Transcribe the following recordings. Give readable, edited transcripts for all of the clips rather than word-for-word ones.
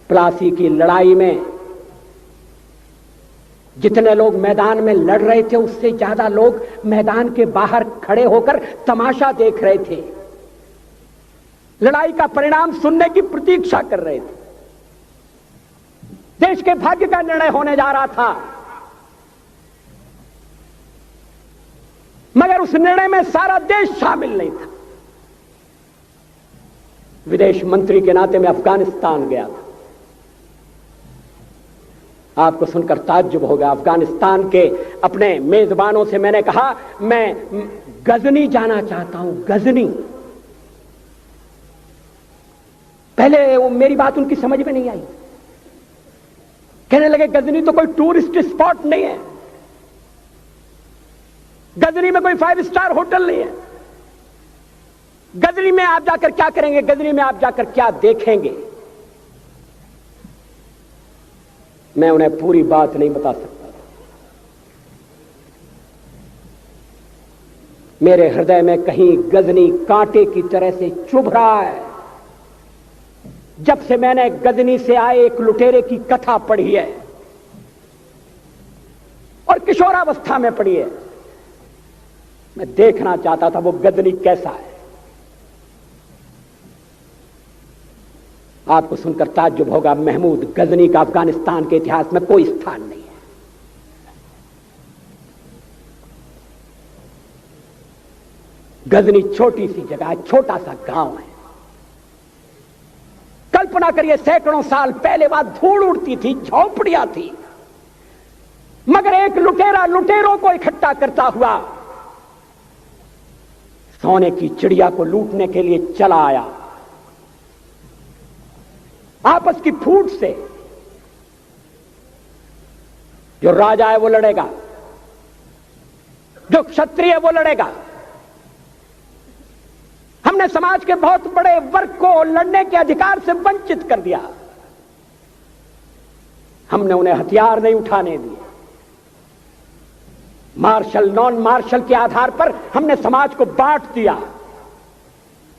प्लासी की लड़ाई में जितने लोग मैदान में लड़ रहे थे उससे ज्यादा लोग मैदान के बाहर खड़े होकर तमाशा देख रहे थे, लड़ाई का परिणाम सुनने की प्रतीक्षा कर रहे थे। देश के भाग्य का निर्णय होने जा रहा था, मगर उस निर्णय में सारा देश शामिल नहीं था। विदेश मंत्री के नाते मैं अफगानिस्तान गया था। आपको सुनकर ताज्जुब होगा, अफगानिस्तान के अपने मेजबानों से मैंने कहा मैं गजनी जाना चाहता हूं, गजनी। पहले वो मेरी बात उनकी समझ में नहीं आई, कहने लगे गजनी तो कोई टूरिस्ट स्पॉट नहीं है, गजनी में कोई 5 स्टार होटल नहीं है, गजनी में आप जाकर क्या करेंगे, गजनी में आप जाकर क्या देखेंगे। मैं उन्हें पूरी बात नहीं बता सकता था। मेरे हृदय में कहीं गजनी कांटे की तरह से चुभ रहा है। जब से मैंने गजनी से आए एक लुटेरे की कथा पढ़ी है और किशोरावस्था में पढ़ी है, मैं देखना चाहता था वो गजनी कैसा है। आपको सुनकर ताज्जुब होगा, महमूद गजनी का अफगानिस्तान के इतिहास में कोई स्थान नहीं है। गजनी छोटी सी जगह है, छोटा सा गांव है। कल्पना करिए सैकड़ों साल पहले वहां धूल उड़ती थी, झोंपड़ियां थी, मगर एक लुटेरा लुटेरों को इकट्ठा करता हुआ सोने की चिड़िया को लूटने के लिए चला आया। आपस की फूट से जो राजा है वो लड़ेगा, जो क्षत्रिय है वो लड़ेगा। हमने समाज के बहुत बड़े वर्ग को लड़ने के अधिकार से वंचित कर दिया। हमने उन्हें हथियार नहीं उठाने दिए। मार्शल नॉन मार्शल के आधार पर हमने समाज को बांट दिया।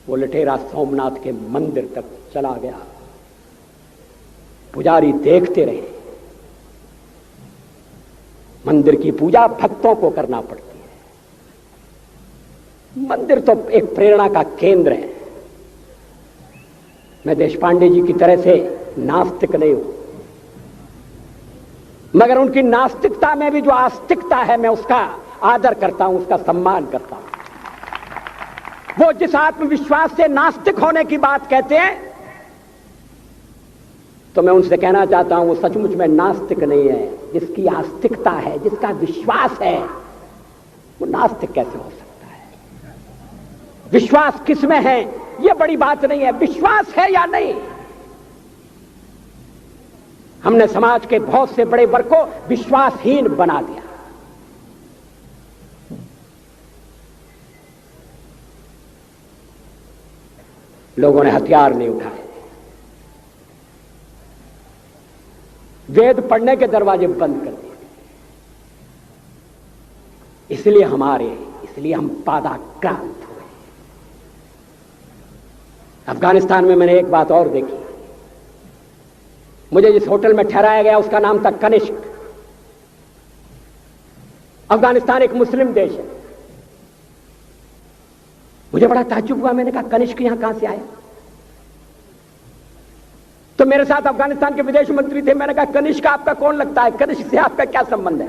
वो लुटेरा सोमनाथ के मंदिर तक चला गया। पुजारी देखते रहे। मंदिर की पूजा भक्तों को करना पड़ती है। मंदिर तो एक प्रेरणा का केंद्र है। मैं देशपांडे जी की तरह से नास्तिक नहीं हूं, मगर उनकी नास्तिकता में भी जो आस्तिकता है मैं उसका आदर करता हूं, उसका सम्मान करता हूं। वो जिस आत्मविश्वास से नास्तिक होने की बात कहते हैं, तो मैं उनसे कहना चाहता हूं वो सचमुच में नास्तिक नहीं है। जिसकी आस्तिकता है, जिसका विश्वास है, वो नास्तिक कैसे हो सकता है? विश्वास किसमें है ये बड़ी बात नहीं है, विश्वास है या नहीं। हमने समाज के बहुत से बड़े वर्ग को विश्वासहीन बना दिया। लोगों ने हथियार नहीं उठाए, वेद पढ़ने के दरवाजे बंद कर दिए। इसलिए हम पादाक्रांत हुए। अफगानिस्तान में मैंने एक बात और देखी। मुझे जिस होटल में ठहराया गया उसका नाम था कनिष्क। अफगानिस्तान एक मुस्लिम देश है। मुझे बड़ा ताज्जुब हुआ। मैंने कहा कनिष्क यहां कहां से आया? तो मेरे साथ अफगानिस्तान के विदेश मंत्री थे। मैंने कहा कनिष्क आपका कौन लगता है? कनिष्क से आपका क्या संबंध है?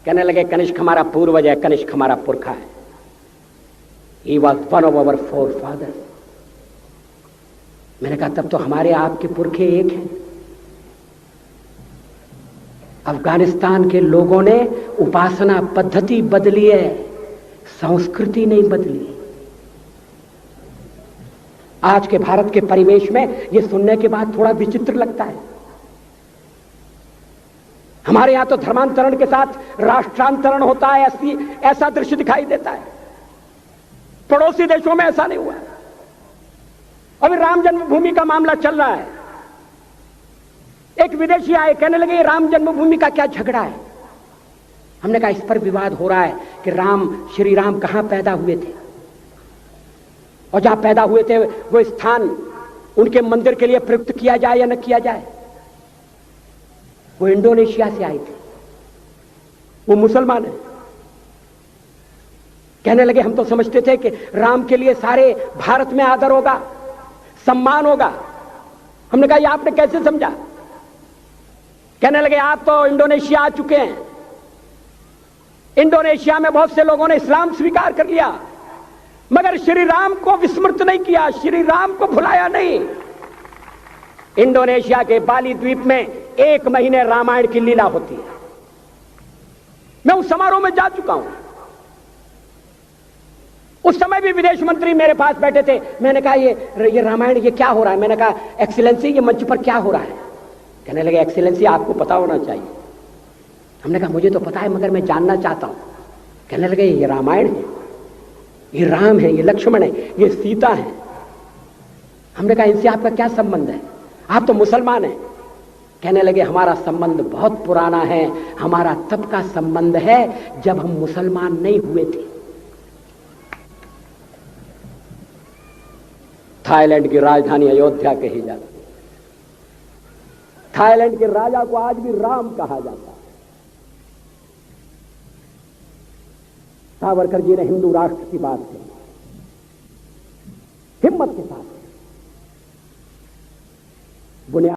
कहने लगे कनिष्क हमारा पूर्वज है, कनिष्क हमारा पुरखा है। He was one of our forefathers। मैंने कहा तब तो हमारे आपके पुरखे एक हैं। अफगानिस्तान के लोगों ने उपासना पद्धति बदली है, संस्कृति नहीं बदली। आज के भारत के परिवेश में यह सुनने के बाद थोड़ा विचित्र लगता है। हमारे यहां तो धर्मांतरण के साथ राष्ट्रांतरण होता है, ऐसा दृश्य दिखाई देता है। पड़ोसी देशों में ऐसा नहीं हुआ। अभी राम जन्मभूमि का मामला चल रहा है। एक विदेशी आए, कहने लगे राम जन्मभूमि का क्या झगड़ा है? हमने कहा इस पर विवाद हो रहा है कि श्री राम कहां पैदा हुए थे, और जहां पैदा हुए थे वो स्थान उनके मंदिर के लिए प्रयुक्त किया जाए या न किया जाए। वो इंडोनेशिया से आए थे, वो मुसलमान है। कहने लगे हम तो समझते थे कि राम के लिए सारे भारत में आदर होगा, सम्मान होगा। हमने कहा ये आपने कैसे समझा? कहने लगे आप तो इंडोनेशिया आ चुके हैं, इंडोनेशिया में बहुत से लोगों ने इस्लाम स्वीकार कर लिया, मगर श्री राम को विस्मृत नहीं किया, श्री राम को भुलाया नहीं। इंडोनेशिया के बाली द्वीप में 1 महीने रामायण की लीला होती है। मैं उस समारोह में जा चुका हूं। उस समय भी विदेश मंत्री मेरे पास बैठे थे। मैंने कहा ये रामायण ये क्या हो रहा है? मैंने कहा एक्सीलेंसी ये मंच पर क्या हो रहा है? कहने लगे एक्सीलेंसी आपको पता होना चाहिए। हमने कहा मुझे तो पता है मगर मैं जानना चाहता हूं। कहने लगे ये रामायण है, ये राम है, ये लक्ष्मण है, ये सीता है। हमने कहा इनसे आपका क्या संबंध है? आप तो मुसलमान हैं। कहने लगे हमारा संबंध बहुत पुराना है, हमारा तब का संबंध है जब हम मुसलमान नहीं हुए थे। थाईलैंड की राजधानी अयोध्या कही जाती है। थाईलैंड के राजा को आज भी राम कहा जाता है। सावरकर जी ने हिंदू राष्ट्र की बात की, हिम्मत के साथ